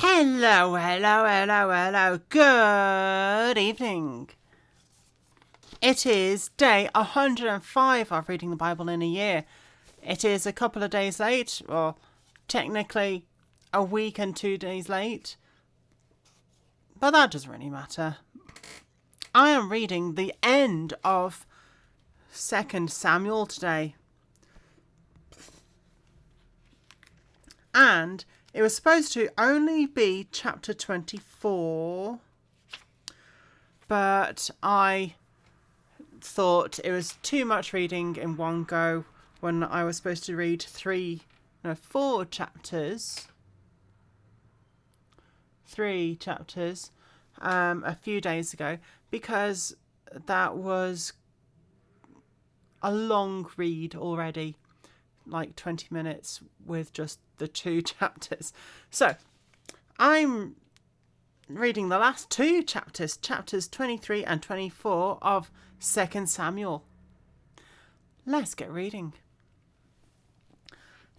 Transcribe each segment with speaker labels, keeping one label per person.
Speaker 1: Hello, hello, hello, hello. Good evening. It is day 105 of reading the Bible in a year. It is a couple of days late, or technically a week and 2 days late, but that doesn't really matter. I am reading the end of 2 Samuel today. And it was supposed to only be chapter 24, but I thought it was too much reading in one go when I was supposed to read 4 chapters. 3 chapters a few days ago, because that was a long read already, like 20 minutes with just the 2 chapters. So I'm reading the last 2 chapters 23 and 24 of 2 Samuel. Let's get reading.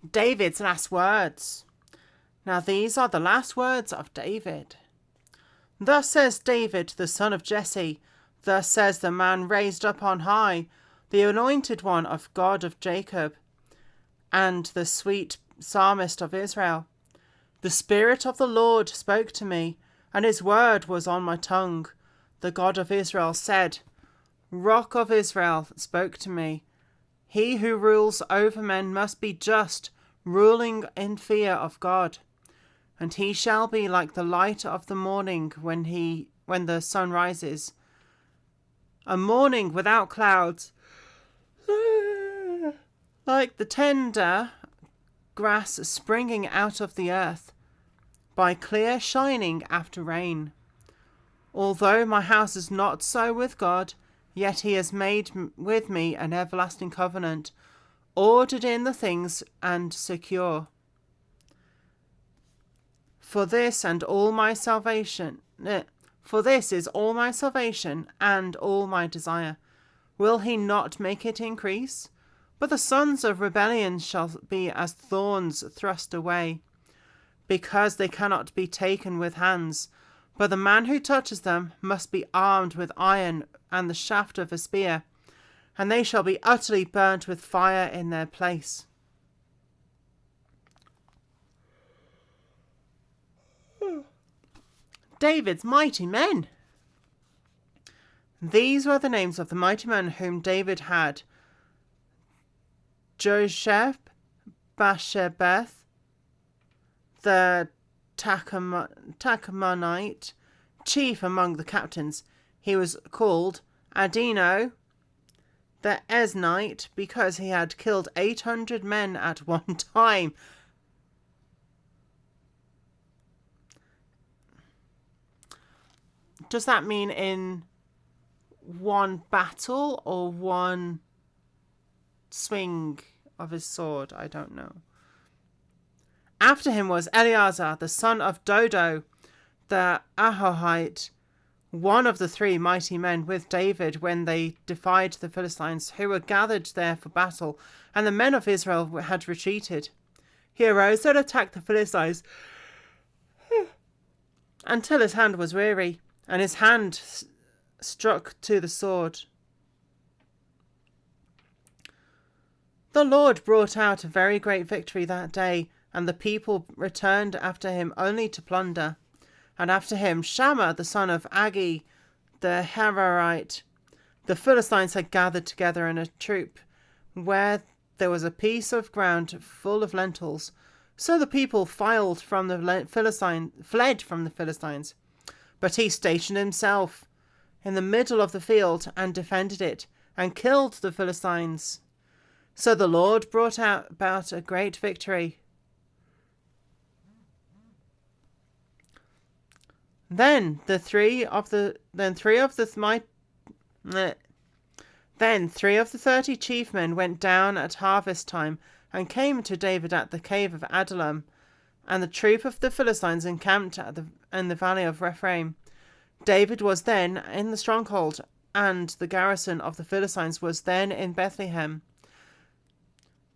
Speaker 1: David's last words. Now these are the last words of David. Thus says David, the son of Jesse, thus says the man raised up on high, the anointed one of God of Jacob, and the sweet psalmist of Israel. The Spirit of the Lord spoke to me, and his word was on my tongue. The God of Israel said, Rock of Israel spoke to me. He who rules over men must be just, ruling in fear of God. And he shall be like the light of the morning when the sun rises, a morning without clouds, like the tender grass springing out of the earth, by clear shining after rain. Although my house is not so with God, yet he has made with me an everlasting covenant, ordered in the things and secure. For this is all my salvation and all my desire. Will he not make it increase? But the sons of rebellion shall be as thorns thrust away, because they cannot be taken with hands. But the man who touches them must be armed with iron and the shaft of a spear, and they shall be utterly burnt with fire in their place. David's mighty men. These were the names of the mighty men whom David had: Josheb, Bashebeth, the Tachamonite, chief among the captains. He was called Adino, the Eznite, because he had killed 800 men at one time. Does that mean in one battle or one swing of his sword? I don't know. After him was Eleazar, the son of Dodo, the Ahohite, one of the 3 mighty men with David when they defied the Philistines, who were gathered there for battle, and the men of Israel had retreated. He arose and attacked the Philistines until his hand was weary, and his hand struck to the sword. The Lord brought out a very great victory that day, and the people returned after him only to plunder. And after him Shammah, the son of Agi, the Hararite. The Philistines had gathered together in a troop, where there was a piece of ground full of lentils. So the people fled from the Philistines. But he stationed himself in the middle of the field and defended it, and killed the Philistines. So the Lord brought about a great victory. Then three of the 30 chief men went down at harvest time and came to David at the cave of Adullam, and the troop of the Philistines encamped in the valley of Rephaim. David was then in the stronghold, and the garrison of the Philistines was then in Bethlehem.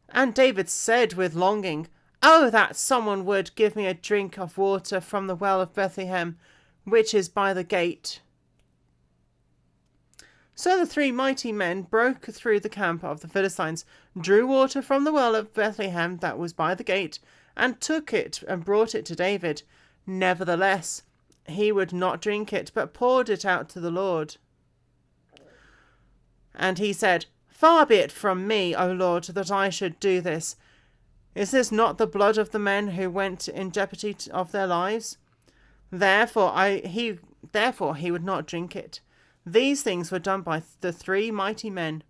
Speaker 1: And David said with longing, Oh, that someone would give me a drink of water from the well of Bethlehem, which is by the gate. So the 3 mighty men broke through the camp of the Philistines, drew water from the well of Bethlehem that was by the gate, and took it and brought it to David. Nevertheless, he would not drink it, but poured it out to the Lord. And he said, Far be it from me, O Lord, that I should do this. Is this not the blood of the men who went in jeopardy of their lives? Therefore he would not drink it. These things were done by the 3 mighty men.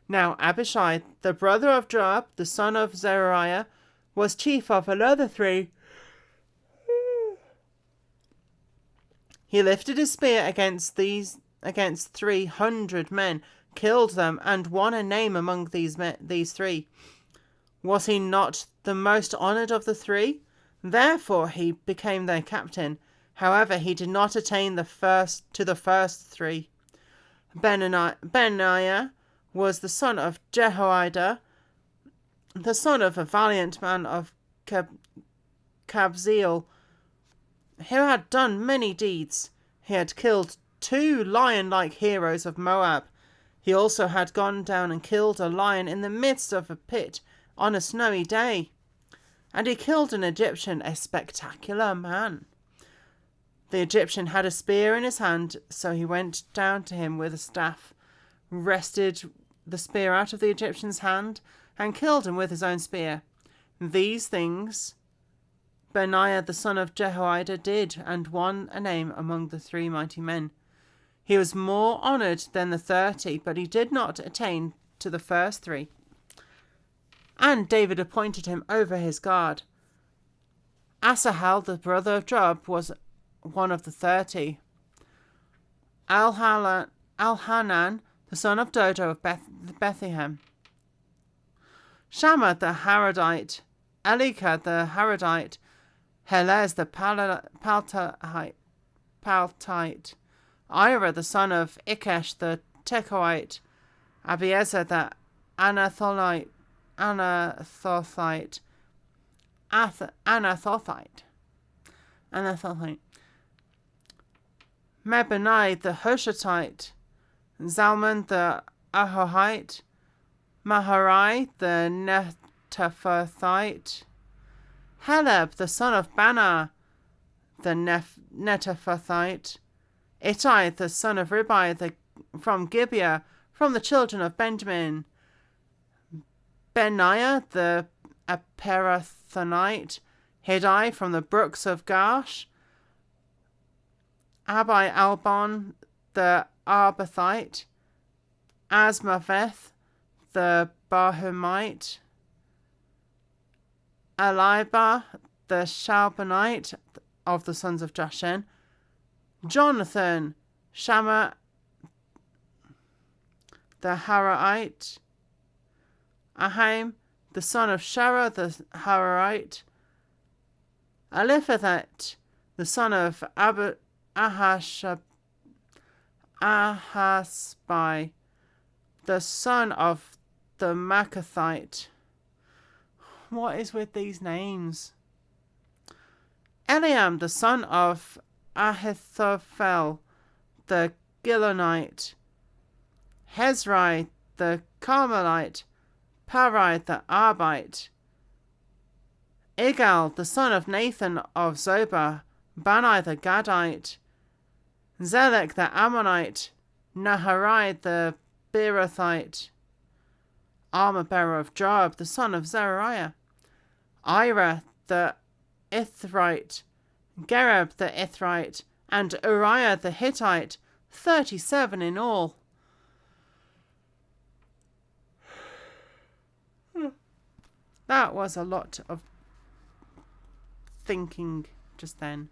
Speaker 1: Now Abishai, the brother of Joab, the son of Zeruiah, was chief of another 3. He lifted his spear against 300 men, killed them, and won a name among these 3. Was he not the most honoured of the 3? Therefore he became their captain. However, he did not attain to the first 3. Benaiah was the son of Jehoiada, the son of a valiant man of Kabzeel, who had done many deeds. He had killed 2 lion-like heroes of Moab. He also had gone down and killed a lion in the midst of a pit on a snowy day. And he killed an Egyptian, a spectacular man. The Egyptian had a spear in his hand, so he went down to him with a staff, wrested the spear out of the Egyptian's hand, and killed him with his own spear. These things Benaiah the son of Jehoiada did, and won a name among the 3 mighty men. He was more honoured than the 30, but he did not attain to the first 3. And David appointed him over his guard. Asahel, the brother of Joab, was one of the 30. Elhanan, the son of Dodo of Bethlehem. Shammah the Harodite, Elika the Harodite, Helez the Paltite, Ira the son of Ikesh the Tekoite, Abiezer the Anathothite, Mebenai the Hushatite, Zalman the Ahohite, Maharai the Netophathite, Heleb the son of Bana the Netophathite, Ittai the son of Ribai from Gibeah, from the children of Benjamin, Benaiah the Aperathonite, Hiddai from the brooks of Gash, Abi Albon the Arbathite, Asmaveth the Barhumite, Eliba the Shalbanite of the sons of Jashen, Jonathan, Shammah the Haraite, Ahim the son of Shara the Haraite, Eliphalet the son of Ahasbai, the son of the Machathite. What is with these names? Eliam the son of Ahithophel the Gilonite, Hezrai the Carmelite, Parai the Arbite, Igal the son of Nathan of Zobah, Bani the Gadite, Zelek the Ammonite, Naharai the Beerothite, armor-bearer of Joab the son of Zeruiah, Ira the Ithrite, Gereb the Ithrite, and Uriah the Hittite, 37 in all. That was a lot of thinking just then.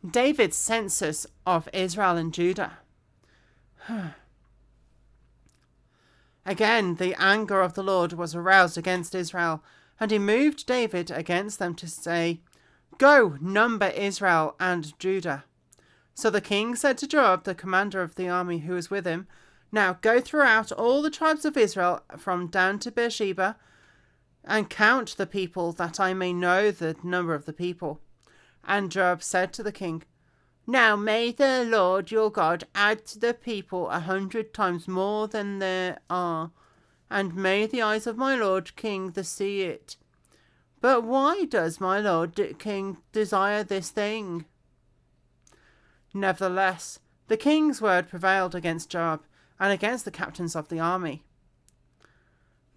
Speaker 1: David's census of Israel and Judah. Again, the anger of the Lord was aroused against Israel, and he moved David against them to say, Go, number Israel and Judah. So the king said to Joab, the commander of the army who was with him, Now go throughout all the tribes of Israel, from Dan to Beersheba, and count the people, that I may know the number of the people. And Joab said to the king, Now may the Lord your God add to the people 100 times more than there are, and may the eyes of my lord king see it. But why does my lord king desire this thing? Nevertheless, the king's word prevailed against Joab and against the captains of the army.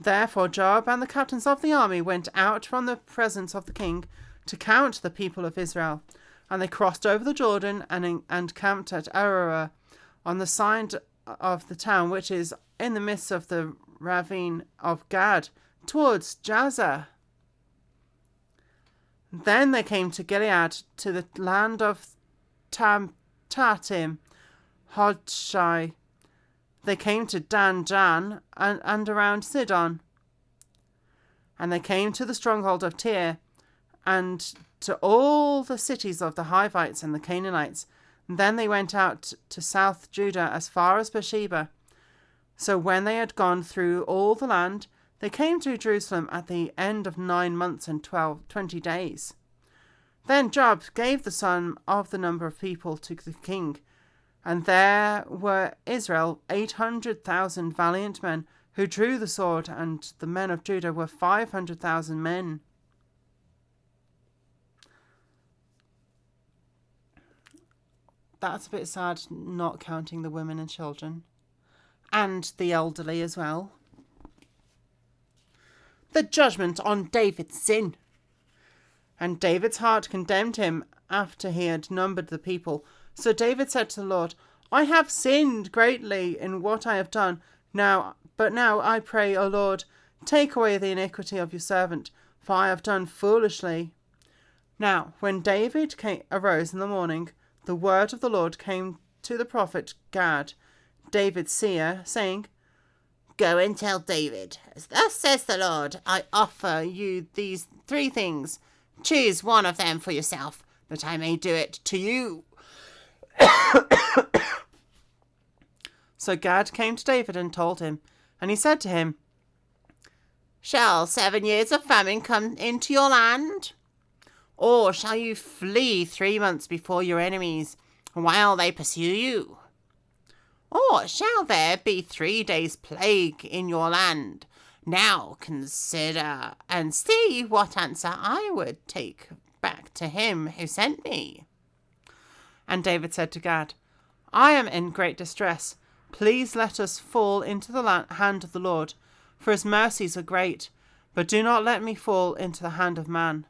Speaker 1: Therefore Joab and the captains of the army went out from the presence of the king to count the people of Israel. And they crossed over the Jordan and camped at Aroer, on the side of the town which is in the midst of the ravine of Gad, towards Jazer. Then they came to Gilead, to the land of Tatim, Hodshai. They came to Dan Jan and around Sidon. And they came to the stronghold of Tyre, and to all the cities of the Hivites and the Canaanites. And then they went out to south Judah as far as Beersheba. So when they had gone through all the land, they came to Jerusalem at the end of 9 months and 20 days. Then Joab gave the sum of the number of people to the king, and there were Israel 800,000 valiant men who drew the sword, and the men of Judah were 500,000 men. That's a bit sad, not counting the women and children. And the elderly as well. The judgment on David's sin. And David's heart condemned him after he had numbered the people. So David said to the Lord, I have sinned greatly in what I have done. But now I pray, O Lord, take away the iniquity of your servant, for I have done foolishly. Now, when David arose in the morning, the word of the Lord came to the prophet Gad, David's seer, saying, Go and tell David, thus says the Lord, I offer you these 3 things. Choose one of them for yourself, that I may do it to you. So Gad came to David and told him, and he said to him, Shall 7 years of famine come into your land? Or shall you flee 3 months before your enemies, while they pursue you? Or shall there be 3 days' plague in your land? Now consider and see what answer I would take back to him who sent me. And David said to Gad, I am in great distress. Please let us fall into the hand of the Lord, for his mercies are great, but do not let me fall into the hand of man.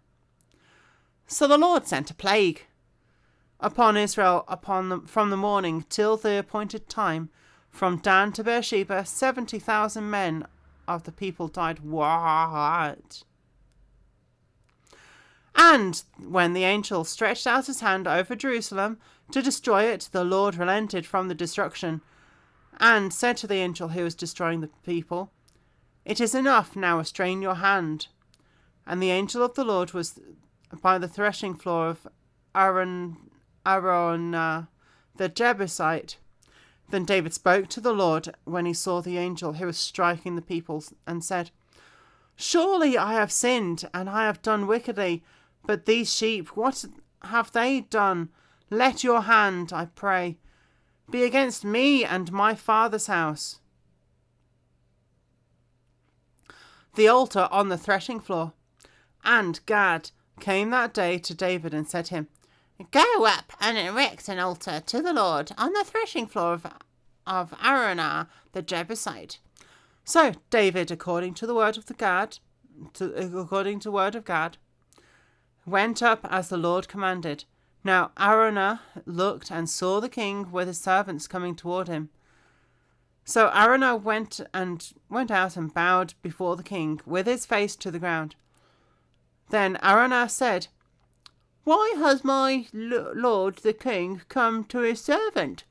Speaker 1: So the Lord sent a plague upon Israel from the morning till the appointed time. From Dan to Beersheba, 70,000 men of the people died. What? And when the angel stretched out his hand over Jerusalem to destroy it, the Lord relented from the destruction, and said to the angel who was destroying the people, It is enough, now restrain your hand. And the angel of the Lord was by the threshing floor of Araunah the Jebusite. Then David spoke to the Lord when he saw the angel who was striking the people, and said, Surely I have sinned, and I have done wickedly. But these sheep, what have they done? Let your hand, I pray, be against me and my father's house. The altar on the threshing floor. And Gad came that day to David and said to him, Go up and erect an altar to the Lord on the threshing floor of Araunah the Jebusite. So David, according to the word of Gad, went up as the Lord commanded. Now Araunah looked and saw the king with his servants coming toward him. So Araunah went out and bowed before the king with his face to the ground. Then Araunah said, Why has my lord the king come to his servant?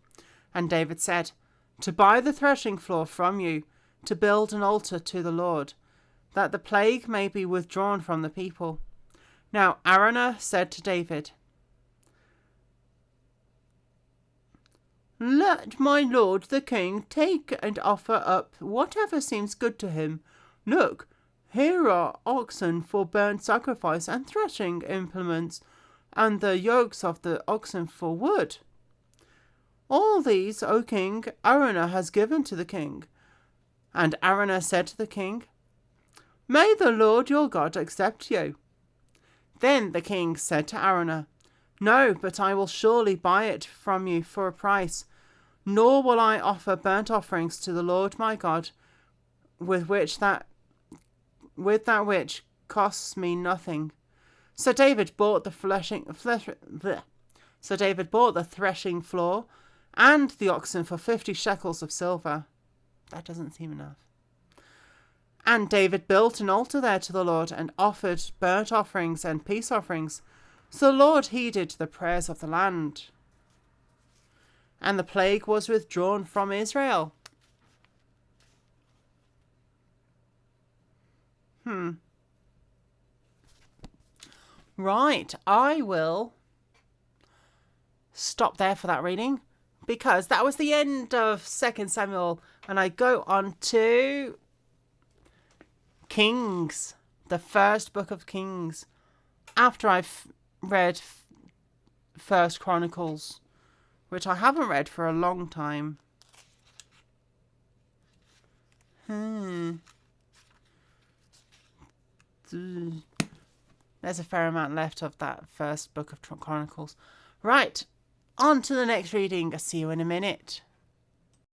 Speaker 1: And David said, To buy the threshing floor from you, to build an altar to the Lord, that the plague may be withdrawn from the people. Now Araunah said to David, Let my lord the king take and offer up whatever seems good to him. Look, Here are oxen for burnt sacrifice and threshing implements, and the yokes of the oxen for wood. All these, O king, Araunah has given to the king. And Araunah said to the king, May the Lord your God accept you. Then the king said to Araunah, No, but I will surely buy it from you for a price, nor will I offer burnt offerings to the Lord my God with that which costs me nothing. So David bought the threshing floor and the oxen for 50 shekels of silver. That doesn't seem enough. And David built an altar there to the Lord and offered burnt offerings and peace offerings. So the Lord heeded the prayers of the land. And the plague was withdrawn from Israel. Right, I will stop there for that reading, because that was the end of 2 Samuel, and I go on to Kings, the first book of Kings, after I've read First Chronicles, which I haven't read for a long time. There's a fair amount left of that first book of Chronicles. Right, on to the next reading. I'll see you in a minute.